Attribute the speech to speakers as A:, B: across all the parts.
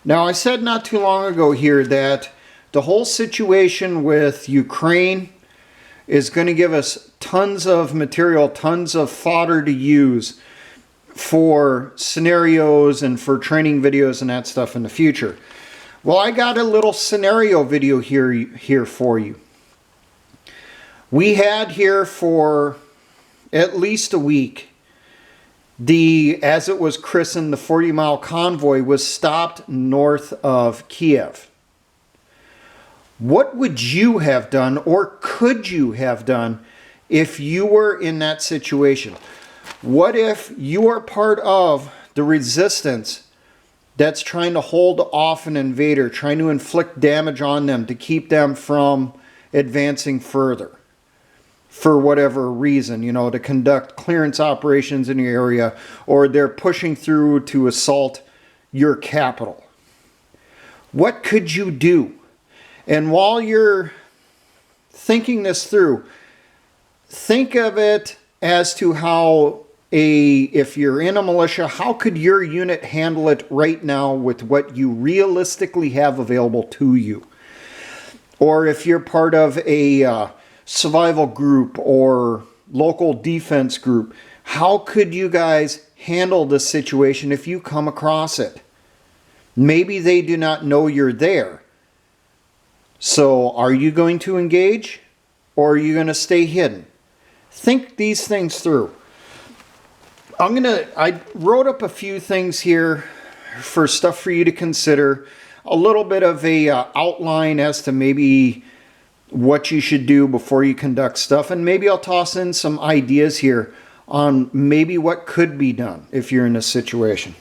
A: Now, I said not too long ago here that the whole situation with Ukraine is going to give us tons of material, tons of fodder to use for scenarios and for training videos and that stuff in the future. Well, I got a little scenario video here for you. We had here for at least a week, as it was christened, the 40-mile convoy was stopped north of Kiev. What would you have done, or could you have done, if you were in that situation? What if you are part of the resistance that's trying to hold off an invader, trying to inflict damage on them to keep them from advancing further for whatever reason, you know, to conduct clearance operations in your area, or they're pushing through to assault your capital? What could you do? And while you're thinking this through, think of it as to how if you're in a militia, how could your unit handle it right now with what you realistically have available to you? Or if you're part of a survival group or local defense group, how could you guys handle this situation if you come across it? Maybe they do not know you're there. So are you going to engage, or are you going to stay hidden? Think these things through. I wrote up a few things here for stuff for you to consider. A little bit of a outline as to maybe what you should do before you conduct stuff. And maybe I'll toss in some ideas here on maybe what could be done if you're in this situation.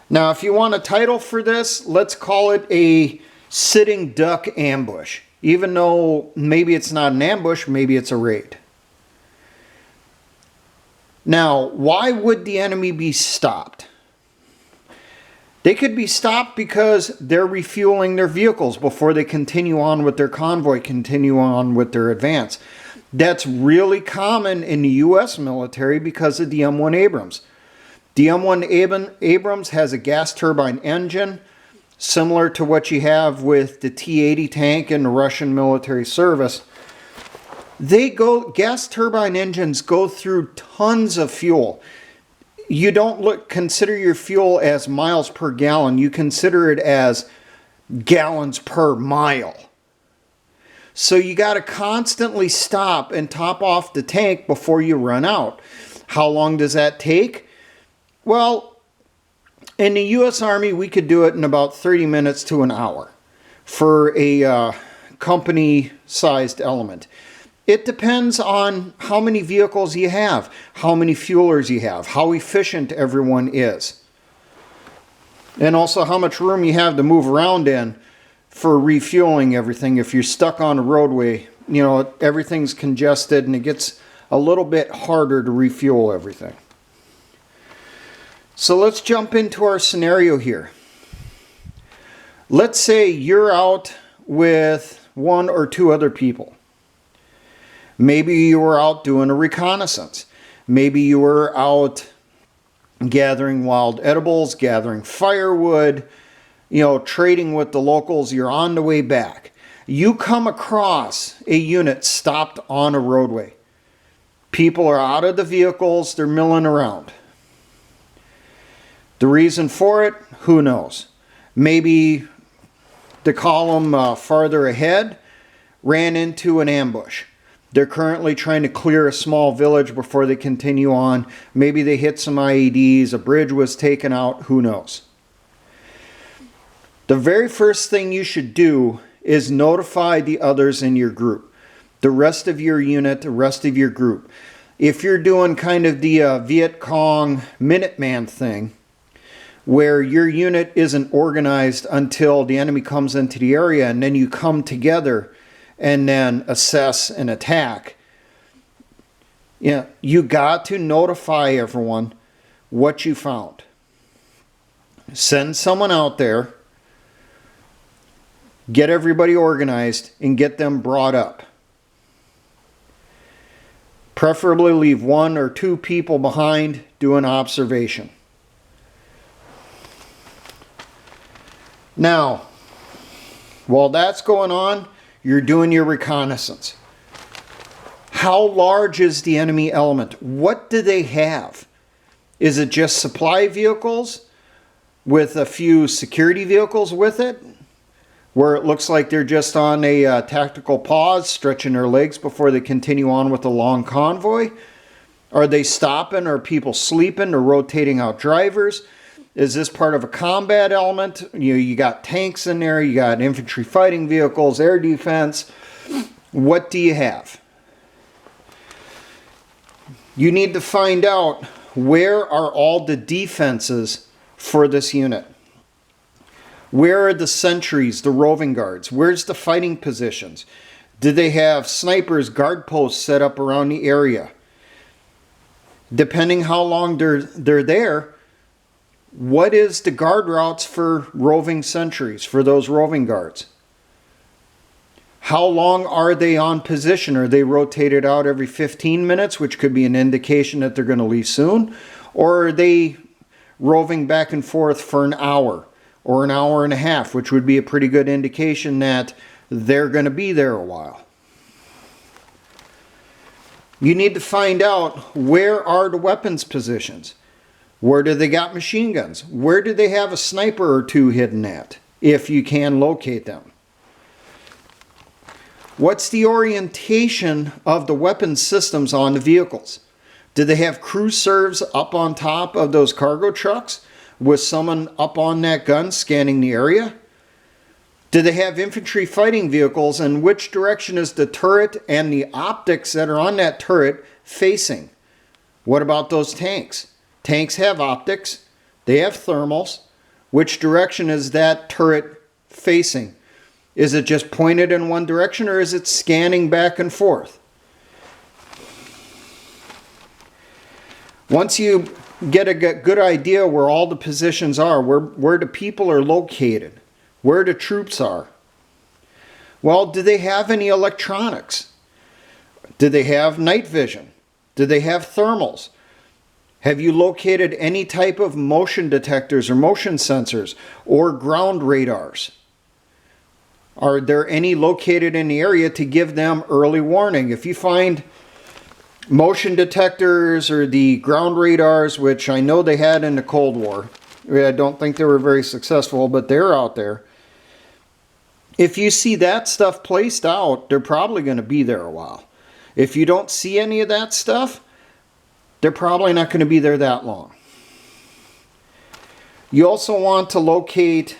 A: Now, if you want a title for this, let's call it a sitting duck ambush. Even though maybe it's not an ambush, maybe it's a raid. Now, why would the enemy be stopped? They could be stopped because they're refueling their vehicles before they continue on with their convoy, continue on with their advance. That's really common in the U.S. military because of the M1 Abrams. The M1 Abrams has a gas turbine engine, similar to what you have with the T-80 tank in the Russian military service. Gas turbine engines go through tons of fuel. You don't consider your fuel as miles per gallon. You consider it as gallons per mile. So you got to constantly stop and top off the tank before you run out. How long does that take? Well, in the U.S. Army, we could do it in about 30 minutes to an hour for a company-sized element. It depends on how many vehicles you have, how many fuelers you have, how efficient everyone is, and also how much room you have to move around in for refueling everything. If you're stuck on a roadway, you know, everything's congested and it gets a little bit harder to refuel everything. So let's jump into our scenario here. Let's say you're out with one or two other people. Maybe you were out doing a reconnaissance. Maybe you were out gathering wild edibles, gathering firewood, you know, trading with the locals. You're on the way back. You come across a unit stopped on a roadway. People are out of the vehicles. They're milling around. The reason for it, who knows? Maybe the column farther ahead ran into an ambush. They're currently trying to clear a small village before they continue on. Maybe they hit some IEDs, a bridge was taken out, who knows? The very first thing you should do is notify the others in your group. The rest of your unit, the rest of your group. If you're doing kind of the Viet Cong Minuteman thing, where your unit isn't organized until the enemy comes into the area and then you come together and then assess and attack. Yeah, you got to notify everyone what you found. Send someone out there, get everybody organized, and get them brought up. Preferably leave one or two people behind, do an observation. Now, while that's going on, you're doing your reconnaissance. How large is the enemy element? What do they have? Is it just supply vehicles with a few security vehicles with it, where it looks like they're just on a tactical pause, stretching their legs before they continue on with a long convoy? Are they stopping? Are people sleeping or rotating out drivers? Is this part of a combat element? You got tanks in there, you got infantry fighting vehicles, air defense. What do you have? You need to find out, where are all the defenses for this unit? Where are the sentries, the roving guards? Where's the fighting positions? Do they have snipers, guard posts set up around the area? Depending how long they're there, what is the guard routes for roving sentries, for those roving guards? How long are they on position? Are they rotated out every 15 minutes, which could be an indication that they're going to leave soon? Or are they roving back and forth for an hour or an hour and a half, which would be a pretty good indication that they're going to be there a while? You need to find out, where are the weapons positions? Where do they got machine guns? Where do they have a sniper or two hidden at, if you can locate them? What's the orientation of the weapon systems on the vehicles? Do they have crew serves up on top of those cargo trucks with someone up on that gun scanning the area? Do they have infantry fighting vehicles, and which direction is the turret and the optics that are on that turret facing? What about those tanks? Tanks have optics, they have thermals. Which direction is that turret facing? Is it just pointed in one direction, or is it scanning back and forth? Once you get a good idea where all the positions are, where the people are located, where the troops are, well, do they have any electronics? Do they have night vision? Do they have thermals? Have you located any type of motion detectors or motion sensors or ground radars? Are there any located in the area to give them early warning? If you find motion detectors or the ground radars, which I know they had in the Cold War, I don't think they were very successful, but they're out there. If you see that stuff placed out, they're probably going to be there a while. If you don't see any of that stuff, they're probably not going to be there that long. You also want to locate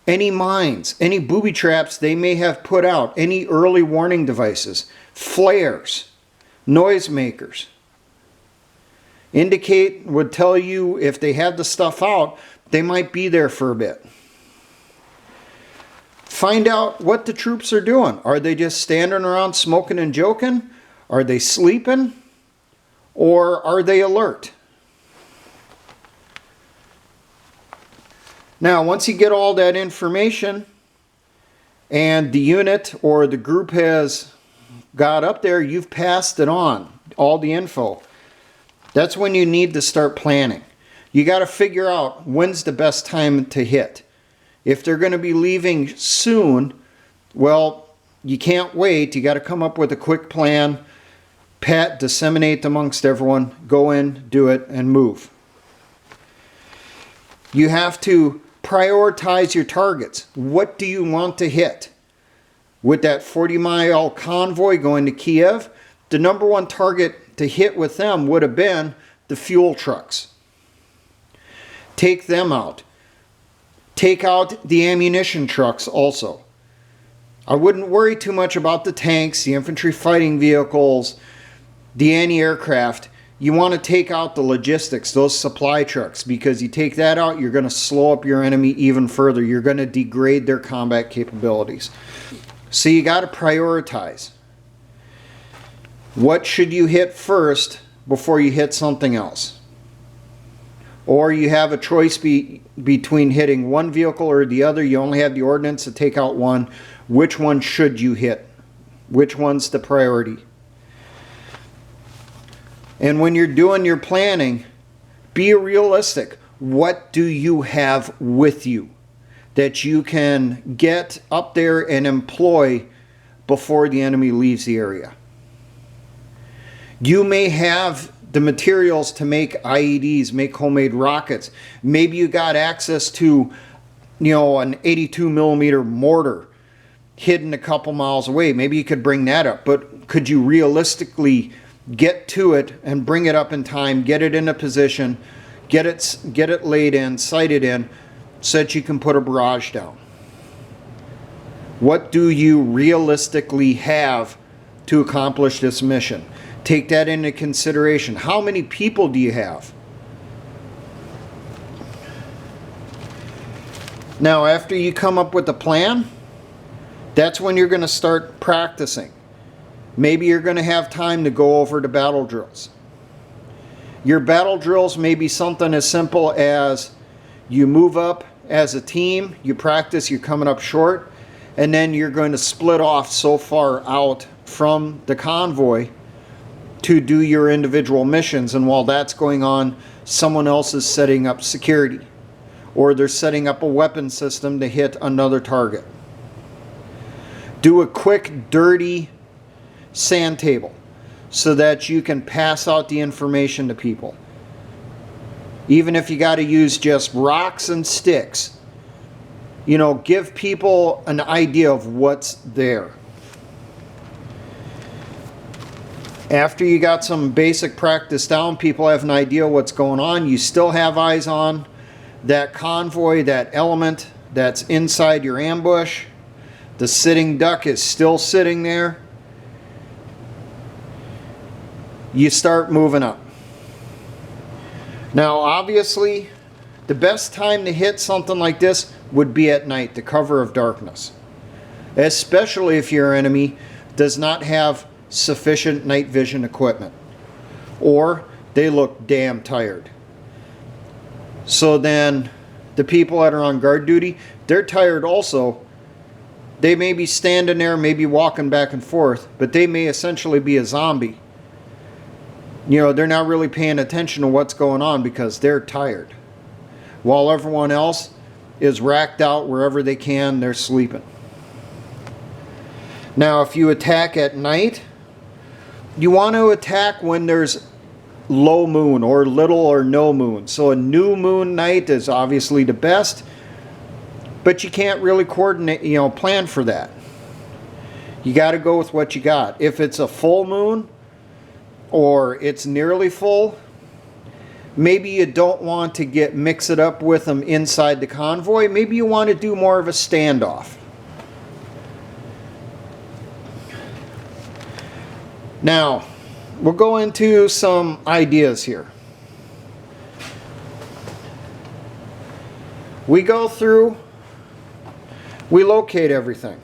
A: any mines, any booby traps they may have put out, any early warning devices, flares, noisemakers. Would tell you if they had the stuff out, they might be there for a bit. Find out what the troops are doing. Are they just standing around smoking and joking? Are they sleeping? Or are they alert? Now, once you get all that information and the unit or the group has got up there, you've passed it on, all the info. That's when you need to start planning. You got to figure out when's the best time to hit. If they're going to be leaving soon, well, you can't wait. You got to come up with a quick plan, disseminate amongst everyone, go in, do it, and move. You have to prioritize your targets. What do you want to hit? With that 40-mile convoy going to Kiev, the number one target to hit with them would have been the fuel trucks. Take them out. Take out the ammunition trucks also. I wouldn't worry too much about the tanks, the infantry fighting vehicles, the anti-aircraft. You want to take out the logistics, those supply trucks, because you take that out, you're going to slow up your enemy even further. You're going to degrade their combat capabilities. So you got to prioritize. What should you hit first before you hit something else? Or you have a choice between hitting one vehicle or the other. You only have the ordnance to take out one. Which one should you hit? Which one's the priority? And when you're doing your planning, be realistic. What do you have with you? that you can get up there and employ before the enemy leaves the area. You may have the materials to make IEDs, make homemade rockets. Maybe you got access to, an 82 millimeter mortar hidden a couple miles away. Maybe you could bring that up, but could you realistically get to it and bring it up in time, get it in a position, get it laid in, sighted in, so that you can put a barrage down? What do you realistically have to accomplish this mission? Take that into consideration. How many people do you have? Now, after you come up with a plan, that's when you're going to start practicing. Maybe you're going to have time to go over the battle drills. Your battle drills may be something as simple as you move up as a team, you practice, you're coming up short, and then you're going to split off so far out from the convoy to do your individual missions. And while that's going on, someone else is setting up security, or they're setting up a weapon system to hit another target. Do a quick, dirty sand table so that you can pass out the information to people. Even if you got to use just rocks and sticks, give people an idea of what's there. After you got some basic practice down, people have an idea what's going on. You still have eyes on that convoy, that element that's inside your ambush. The sitting duck is still sitting there. You start moving up. Now, obviously, the best time to hit something like this would be at night, the cover of darkness. Especially if your enemy does not have sufficient night vision equipment, or they look damn tired. So then the people that are on guard duty, they're tired also. They may be standing there, maybe walking back and forth, but they may essentially be a zombie. They're not really paying attention to what's going on because they're tired. While everyone else is racked out wherever they can, they're sleeping. Now, if you attack at night, you want to attack when there's low moon or little or no moon. So a new moon night is obviously the best, but you can't really coordinate, plan for that. You got to go with what you got. If it's a full moon or it's nearly full, maybe you don't want to mix it up with them inside the convoy. Maybe you want to do more of a standoff. Now, we'll go into some ideas here. We go through, we locate everything.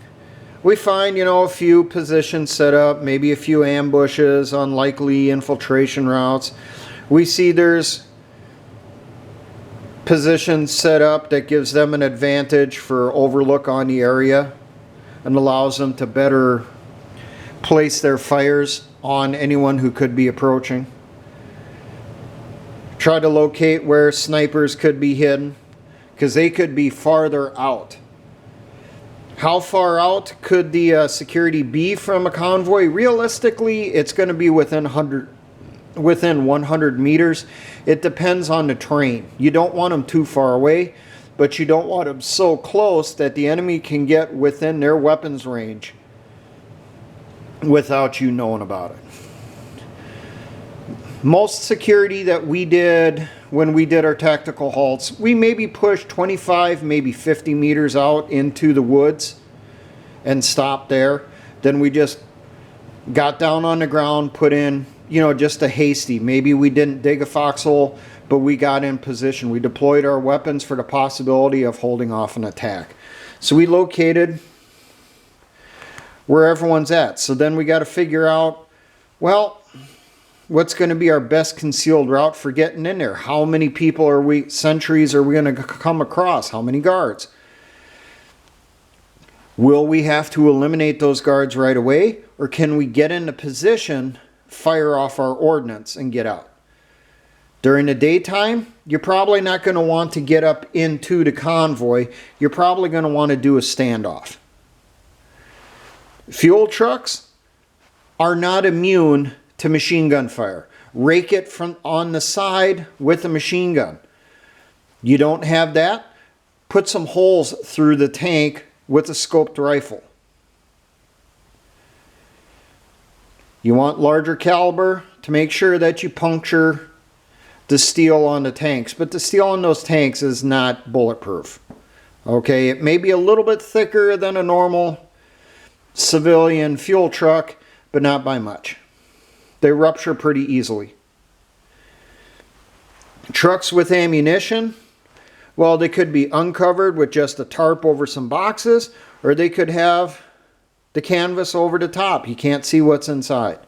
A: We find, a few positions set up, maybe a few ambushes, unlikely infiltration routes. We see there's positions set up that gives them an advantage for overlook on the area and allows them to better place their fires on anyone who could be approaching. Try to locate where snipers could be hidden, because they could be farther out. How far out could the security be from a convoy? Realistically, it's going to be within 100 meters. It depends on the terrain. You don't want them too far away, but you don't want them so close that the enemy can get within their weapons range without you knowing about it. Most security that we did when we did our tactical halts, we maybe pushed 25, maybe 50 meters out into the woods and stopped there. Then we just got down on the ground, put in, just a hasty. Maybe we didn't dig a foxhole, but we got in position. We deployed our weapons for the possibility of holding off an attack. So we located where everyone's at. So then we got to figure out, well, what's going to be our best concealed route for getting in there? How many people sentries are we going to come across? How many guards? Will we have to eliminate those guards right away? Or can we get into position, fire off our ordnance, and get out? During the daytime, you're probably not going to want to get up into the convoy. You're probably going to want to do a standoff. Fuel trucks are not immune to machine gun fire. Rake it from on the side with a machine gun. You don't have that? Put some holes through the tank with a scoped rifle. You want larger caliber to make sure that you puncture the steel on the tanks, but the steel on those tanks is not bulletproof. Okay, it may be a little bit thicker than a normal civilian fuel truck, but not by much. They rupture pretty easily. Trucks with ammunition, well, they could be uncovered with just a tarp over some boxes, or they could have the canvas over the top. You can't see what's inside.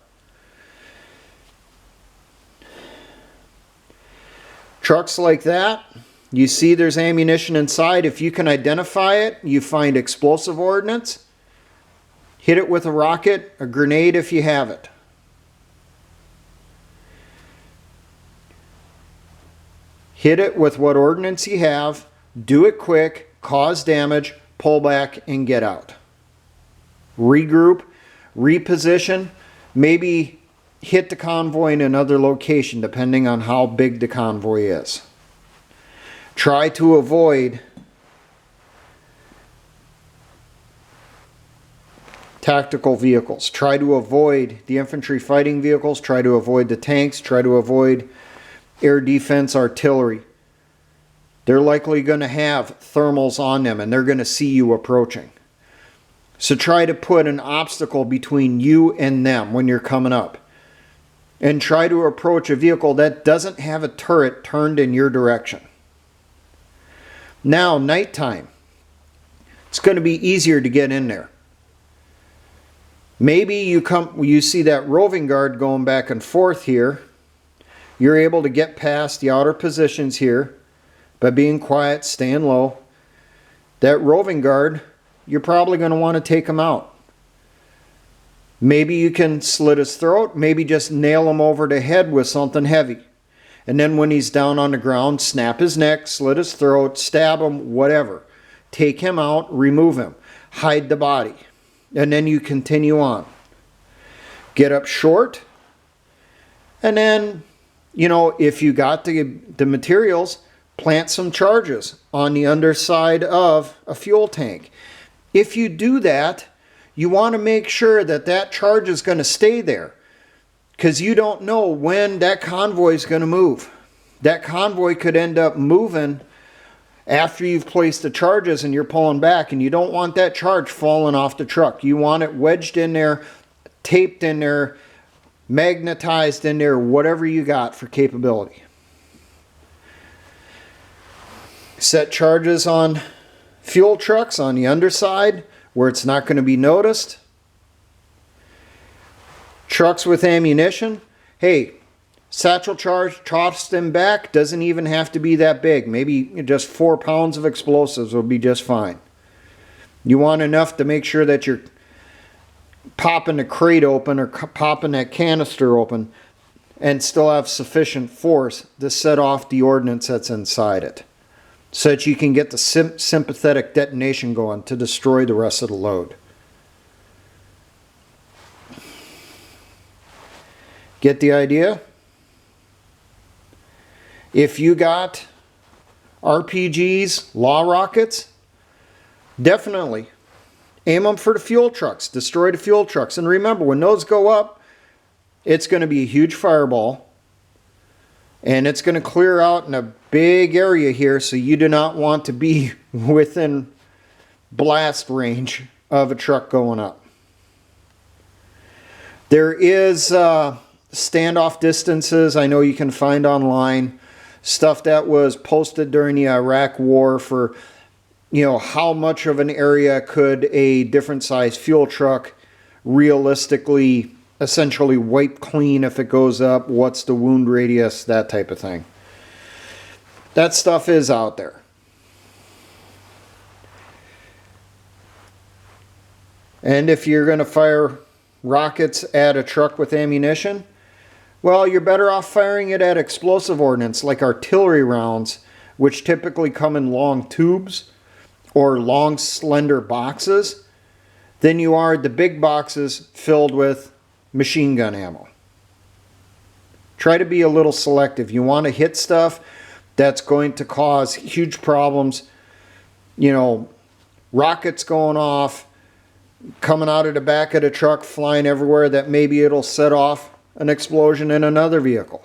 A: Trucks like that, you see there's ammunition inside. If you can identify it, you find explosive ordnance. Hit it with a rocket, a grenade if you have it. Hit it with what ordnance you have. Do it quick, cause damage, pull back, and get out. Regroup, reposition, maybe hit the convoy in another location depending on how big the convoy is. Try to avoid tactical vehicles. Try to avoid the infantry fighting vehicles. Try to avoid the tanks. Try to avoid air defense artillery. They're likely going to have thermals on them and they're going to see you approaching. So try to put an obstacle between you and them when you're coming up. And try to approach a vehicle that doesn't have a turret turned in your direction. Now, nighttime. It's going to be easier to get in there. Maybe you see that roving guard going back and forth here. You're able to get past the outer positions here by being quiet, staying low. That roving guard, you're probably going to want to take him out. Maybe you can slit his throat, maybe just nail him over the head with something heavy. And then when he's down on the ground, snap his neck, slit his throat, stab him, whatever. Take him out, remove him, hide the body. And then you continue on. Get up short. And then, if you got the materials, plant some charges on the underside of a fuel tank. If you do that, you want to make sure that that charge is going to stay there, because you don't know when that convoy is going to move. That convoy could end up moving after you've placed the charges and you're pulling back, and you don't want that charge falling off the truck. You want it wedged in there, taped in there, magnetized in there, whatever you got for capability. Set charges on fuel trucks on the underside where it's not going to be noticed. Trucks with ammunition. Hey, satchel charge, toss them back. Doesn't even have to be that big. Maybe just 4 pounds of explosives will be just fine. You want enough to make sure that you're popping the crate open or popping that canister open and still have sufficient force to set off the ordnance that's inside it, so that you can get the sympathetic detonation going to destroy the rest of the load. Get the idea? If you got RPGs, law rockets, definitely aim them for the fuel trucks. Destroy the fuel trucks. And remember, when those go up, it's going to be a huge fireball. And it's going to clear out in a big area here, so you do not want to be within blast range of a truck going up. There is standoff distances I know you can find online. Stuff that was posted during the Iraq War for, how much of an area could a different size fuel truck realistically essentially wipe clean if it goes up, what's the wound radius, that type of thing. That stuff is out there. And if you're going to fire rockets at a truck with ammunition, Well, you're better off firing it at explosive ordnance like artillery rounds, which typically come in long tubes or long slender boxes, than you are the big boxes filled with machine gun ammo. Try to be a little selective. You want to hit stuff that's going to cause huge problems. You know, rockets going off, coming out of the back of the truck, flying everywhere, that maybe it'll set off an explosion in another vehicle.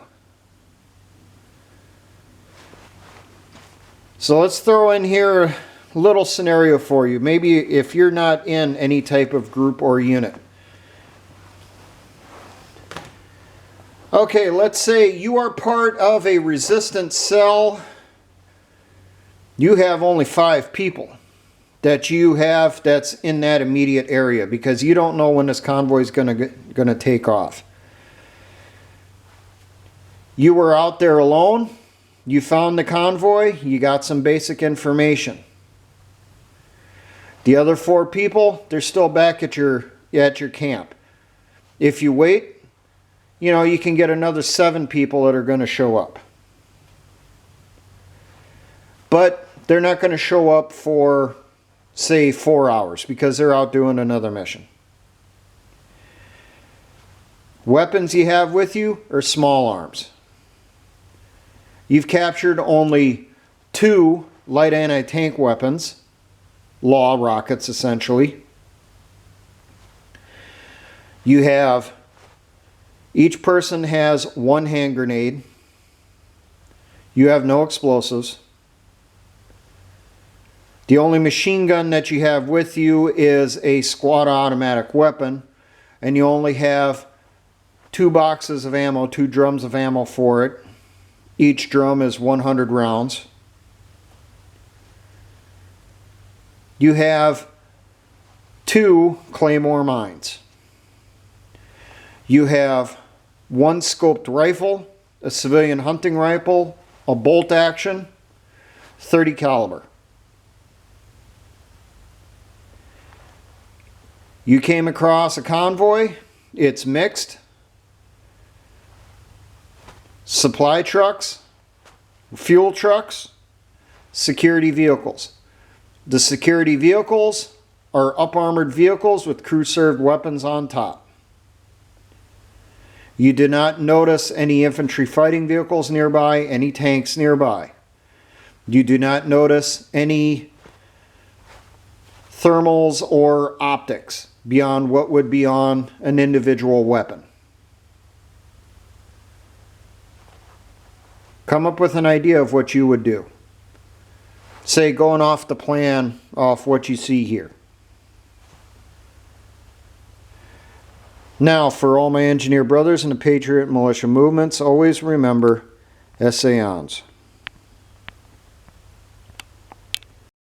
A: So let's throw in here a little scenario for you. Maybe if you're not in any type of group or unit. Okay, let's say you are part of a resistance cell. You have only 5 people that you have that's in that immediate area, because you don't know when this convoy is going to take off. You were out there alone. You found the convoy. You got some basic information. The other 4 people, they're still back at your camp. If you wait, you know, you can get another 7 people that are going to show up. But they're not going to show up for, say, 4 hours because they're out doing another mission. Weapons you have with you are small arms. You've captured only 2 light anti-tank weapons, law rockets essentially. You have, each person has 1 hand grenade. You have no explosives. The only machine gun that you have with you is a squad automatic weapon, and you only have 2 boxes of ammo, 2 drums of ammo for it. Each drum is 100 rounds. You have 2 claymore mines. You have 1 scoped rifle, a civilian hunting rifle, a bolt action, 30 caliber. You came across a convoy. It's mixed. Supply trucks, fuel trucks, security vehicles. The security vehicles are up-armored vehicles with crew-served weapons on top. You did not notice any infantry fighting vehicles nearby, any tanks nearby. You do not notice any thermals or optics beyond what would be on an individual weapon. Come up with an idea of what you would do. Say, going off the plan, off what you see here. Now, for all my engineer brothers and the Patriot Militia movements, always remember, essayons.